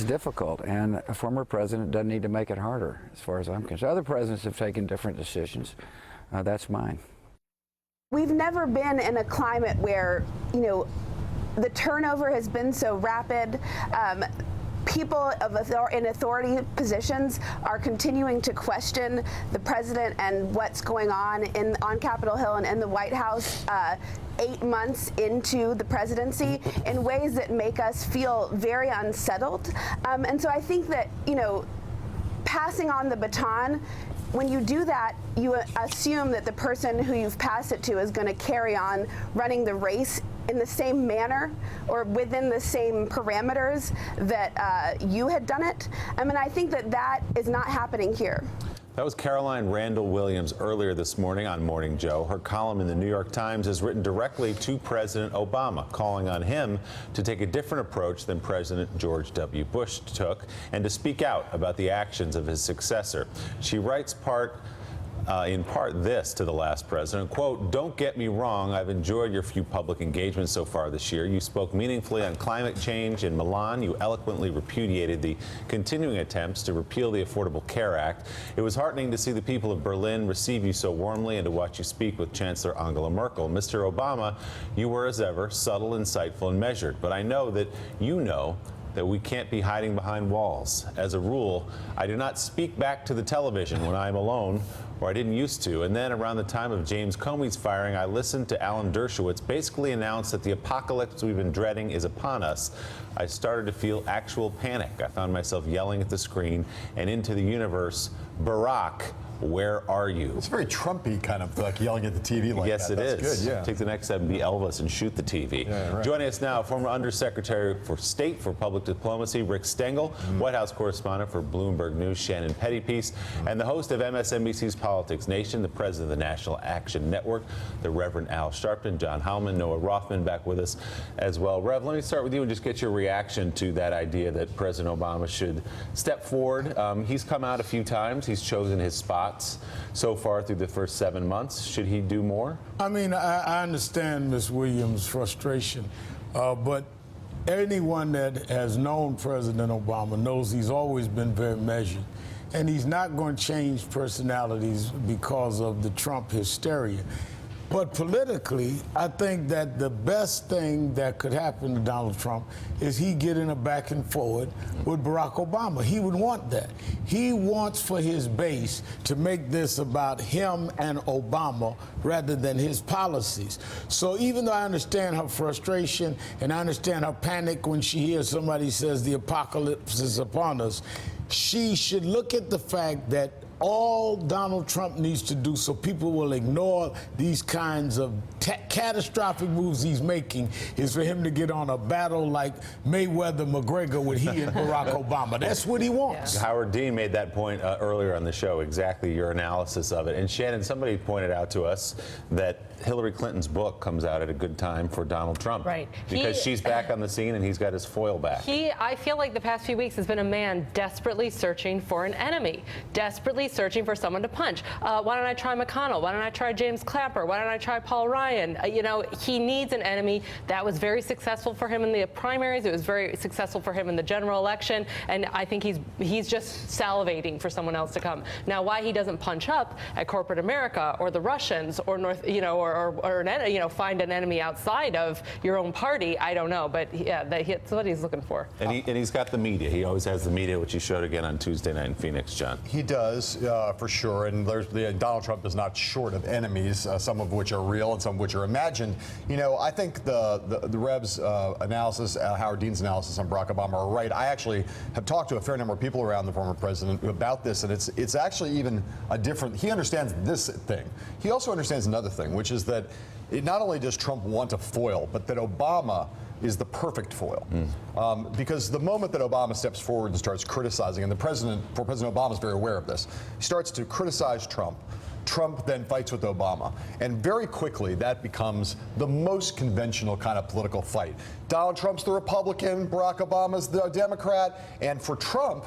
difficult, and a former president doesn't need to make it harder, as far as I'm concerned. Other presidents have taken different decisions. That's mine. We've never been in a climate where, the turnover has been so rapid. People in authority positions are continuing to question the president and what's going on on Capitol Hill and in the White House 8 months into the presidency in ways that make us feel very unsettled. And so I think that, passing on the baton, when you do that, you assume that the person who you've passed it to is going to carry on running the race in the same manner or within the same parameters that you had done it. I think that is not happening here. That was Caroline Randall Williams earlier this morning on Morning Joe. Her column in the New York Times is written directly to President Obama, calling on him to take a different approach than President George W. Bush took and to speak out about the actions of his successor. She writes in part this to the last president, quote, "Don't get me wrong, I've enjoyed your few public engagements so far this year. You spoke meaningfully on climate change. In Milan, you eloquently repudiated the continuing attempts to repeal the Affordable Care Act. It was heartening to see the people of Berlin receive you so warmly and to watch you speak with Chancellor Angela Merkel. Mr. Obama, you were as ever subtle, insightful, and measured. But I know that you know that we can't be hiding behind walls. As a rule, I do not speak back to the television when I am alone, or I didn't used to. And then around the time of James Comey's firing, I listened to Alan Dershowitz basically announce that the apocalypse we've been dreading is upon us. I started to feel actual panic. I found myself yelling at the screen and into the universe, Barack, where are you? It's very Trumpy, kind of like yelling at the TV like yes, that. Yes, it That's is. Good, yeah. Take the next step and be Elvis and shoot the TV. Yeah, right. Joining us now, former Undersecretary for State for Public Diplomacy, Rick Stengel, White House correspondent for Bloomberg News, Shannon Pettypiece, and the host of MSNBC's Politics Nation, the president of the National Action Network, the Reverend Al Sharpton, John Howman, Noah Rothman back with us as well. Rev, let me start with you and just get your reaction to that idea that President Obama should step forward. He's come out a few times. He's chosen his spots so far through the first 7 months. Should he do more? I understand Ms. Williams' frustration, but anyone that has known President Obama knows he's always been very measured, and he's not going to change personalities because of the Trump hysteria. But politically, I think that the best thing that could happen to Donald Trump is he get in a back and forward with Barack Obama. He would want that. He wants for his base to make this about him and Obama rather than his policies. So even though I understand her frustration and I understand her panic when she hears somebody says the apocalypse is upon us, she should look at the fact that all Donald Trump needs to do so people will ignore these kinds of catastrophic moves he's making is for him to get on a battle like Mayweather-McGregor with he and Barack Obama. That's what he wants. Yeah. Howard Dean made that point earlier on the show, exactly your analysis of it. And Shannon, somebody pointed out to us that Hillary Clinton's book comes out at a good time for Donald Trump. Right. Because she's back on the scene and he's got his foil back. I feel like the past few weeks has been a man desperately searching for an enemy, desperately searching for someone to punch. Why don't I try McConnell? Why don't I try James Clapper? Why don't I try Paul Ryan? He needs an enemy. That was very successful for him in the primaries. It was very successful for him in the general election. And I think he's just salivating for someone else to come. Now, why he doesn't punch up at corporate America or the Russians or find an enemy outside of your own party, I don't know. But yeah, that's what he's looking for. And he's got the media. He always has the media, which he showed again on Tuesday night in Phoenix, John. He does, for sure. And Donald Trump is not short of enemies, some of which are real and some of which are imagined. I think the Rev's analysis, Howard Dean's analysis on Barack Obama are right. I actually have talked to a fair number of people around the former president about this, and it's actually even a different. He understands this thing. He also understands another thing, which is that not only does Trump want a foil, but that Obama is the perfect foil. Because the moment that Obama steps forward and starts criticizing, and President Obama is very aware of this, he starts to criticize Trump. Trump then fights with Obama. And very quickly, that becomes the most conventional kind of political fight. Donald Trump's the Republican, Barack Obama's the Democrat. And for Trump,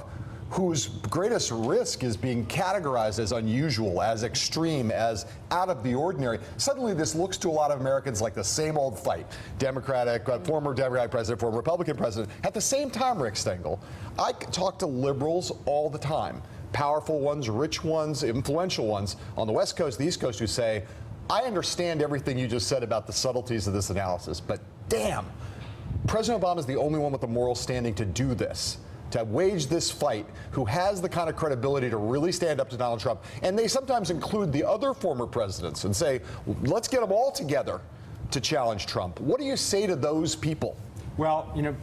whose greatest risk is being categorized as unusual, as extreme, as out of the ordinary, suddenly this looks to a lot of Americans like the same old fight. Former Democratic president, former Republican president. At the same time, Rick Stengel, I talk to liberals all the time, powerful ones, rich ones, influential ones on the West Coast, the East Coast, who say, I understand everything you just said about the subtleties of this analysis, but damn, President Obama is the only one with the moral standing to do this, to wage this fight, who has the kind of credibility to really stand up to Donald Trump. And they sometimes include the other former presidents and say, let's get them all together to challenge Trump. What do you say to those people? Well, you know,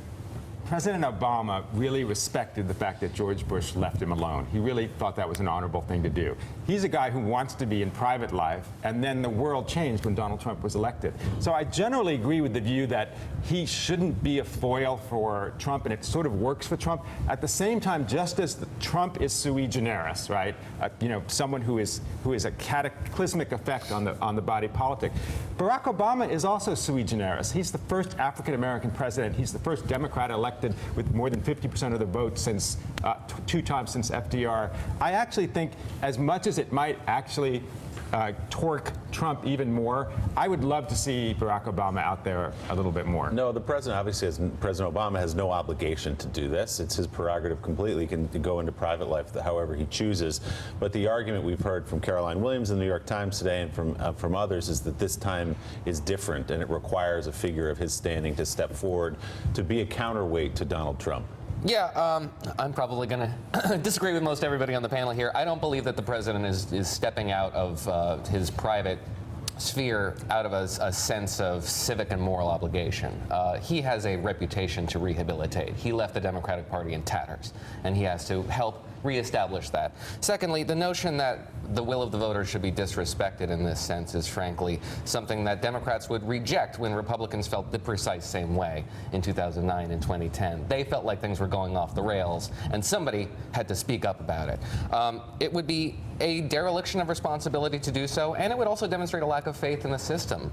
President Obama really respected the fact that George Bush left him alone. He really thought that was an honorable thing to do. He's a guy who wants to be in private life, and then the world changed when Donald Trump was elected. So I generally agree with the view that he shouldn't be a foil for Trump, and it sort of works for Trump. At the same time, just as Trump is sui generis, right? You know, someone who is a cataclysmic effect on the body politic. Barack Obama is also sui generis. He's the first African-American president. He's the first Democrat elected with more than 50% of the vote since 2 times since FDR. I actually think, as much as it might actually torque Trump even more, I would love to see Barack Obama out there a little bit more. No, the president obviously President Obama has no obligation to do this. It's his prerogative completely. He can go into private life however he chooses. But the argument we've heard from Caroline Williams in the New York Times today and from others is that this time is different, and it requires a figure of his standing to step forward to be a counterweight to Donald Trump. Yeah, I'm probably going to disagree with most everybody on the panel here. I don't believe that the president is stepping out of his private sphere out of a sense of civic and moral obligation. He has a reputation to rehabilitate. He left the Democratic Party in tatters, and he has to help reestablish that. Secondly, the notion that the will of the voters should be disrespected in this sense is frankly something that Democrats would reject when Republicans felt the precise same way in 2009 and 2010. They felt like things were going off the rails, and somebody had to speak up about it. It would be a dereliction of responsibility to do so, and it would also demonstrate a lack of faith in the system.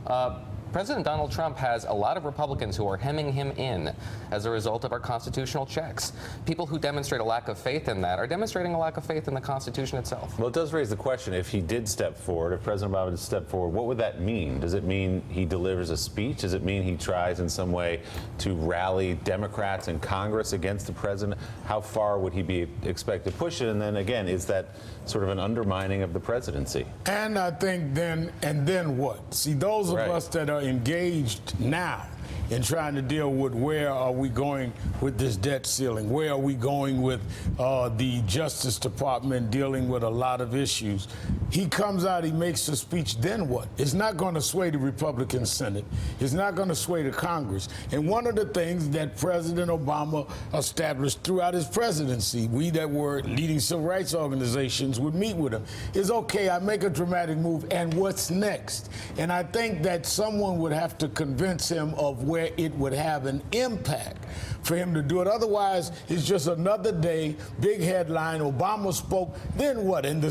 President Donald Trump has a lot of Republicans who are hemming him in as a result of our constitutional checks. People who demonstrate a lack of faith in that are demonstrating a lack of faith in the Constitution itself. Well, it does raise the question, if he did step forward, if President Obama did step forward, what would that mean? Does it mean he delivers a speech? Does it mean he tries in some way to rally Democrats in Congress against the president? How far would he be expected to push it? And then again, is that sort of an undermining of the presidency? And I think then what? See, those of us that are engaged now in trying to deal with where are we going with this debt ceiling, where are we going with the Justice Department dealing with a lot of issues. He comes out, he makes a speech, then what? It's not going to sway the Republican Senate. It's not going to sway the Congress. And one of the things that President Obama established throughout his presidency, we that were leading civil rights organizations would meet with him, is okay, I make a dramatic move, and what's next? And I think that someone would have to convince him of where it would have an impact for him to do it. Otherwise, it's just another day, big headline, Obama spoke, then what? And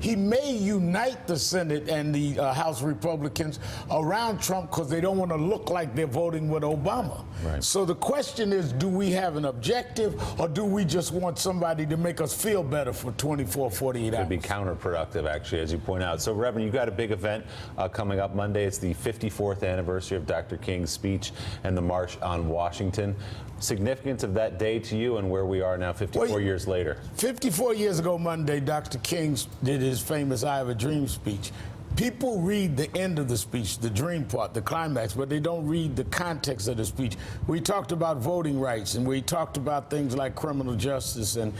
he may unite the Senate and the House Republicans around Trump because they don't want to look like they're voting with Obama. Right. So the question is, do we have an objective, or do we just want somebody to make us feel better for 24, 48 hours? It'd be counterproductive, actually, as you point out. So, Reverend, you've got a big event coming up Monday. It's the 54th anniversary of Dr. King's speech and the March on Washington. Significance of that day to you and where we are now 54 years later? 54 years ago Monday, Dr. King did his famous I Have a Dream speech. People read the end of the speech, the dream part, the climax, but they don't read the context of the speech. We talked about voting rights, and we talked about things like criminal justice and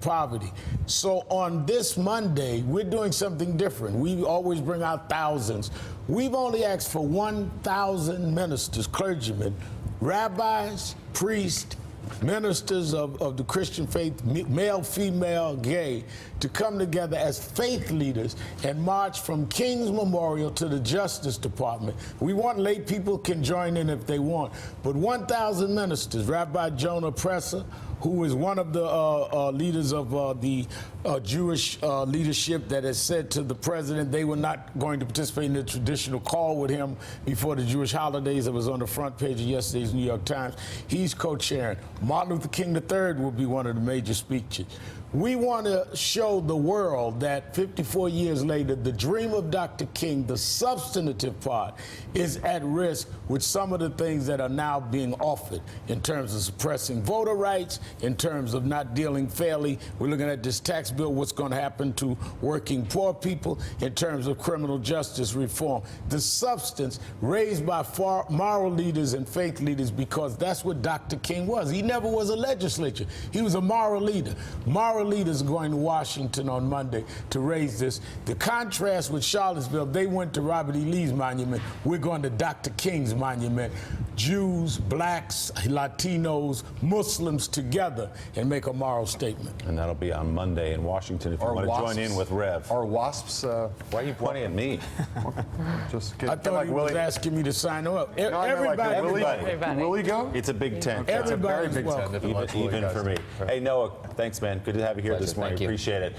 poverty. So on this Monday, we're doing something different. We always bring out thousands. We've only asked for 1,000 ministers, clergymen, rabbis, priests, ministers of the Christian faith, male, female, gay, to come together as faith leaders and march from King's Memorial to the Justice Department. We want lay people can join in if they want, but 1,000 ministers, Rabbi Jonah Presser, who is one of the leaders of the Jewish leadership that has said to the president they were not going to participate in the traditional call with him before the Jewish holidays. That was on the front page of yesterday's New York Times. He's co-chairing. Martin Luther King III will be one of the major speakers. We want to show the world that 54 years later, the dream of Dr. King, the substantive part, is at risk with some of the things that are now being offered in terms of suppressing voter rights, in terms of not dealing fairly. We're looking at this tax bill, what's going to happen to working poor people in terms of criminal justice reform. The substance raised by moral leaders and faith leaders, because that's what Dr. King was. He never was a legislator. He was a moral leader. Moral leaders are going to Washington on Monday to raise this. The contrast with Charlottesville, they went to Robert E. Lee's monument. We're going to Dr. King's monument. Jews, blacks, Latinos, Muslims together and make a moral statement. And that'll be on Monday in Washington if you want to join in with Rev. Are WASPs? Why are you pointing at me? Just I thought he was asking me to sign up. Everybody. Will he go? It's a big tent. Everybody's welcome. Even for me. Hey, Noah, thanks, man. Good to have you here this morning. Thank you. Appreciate it.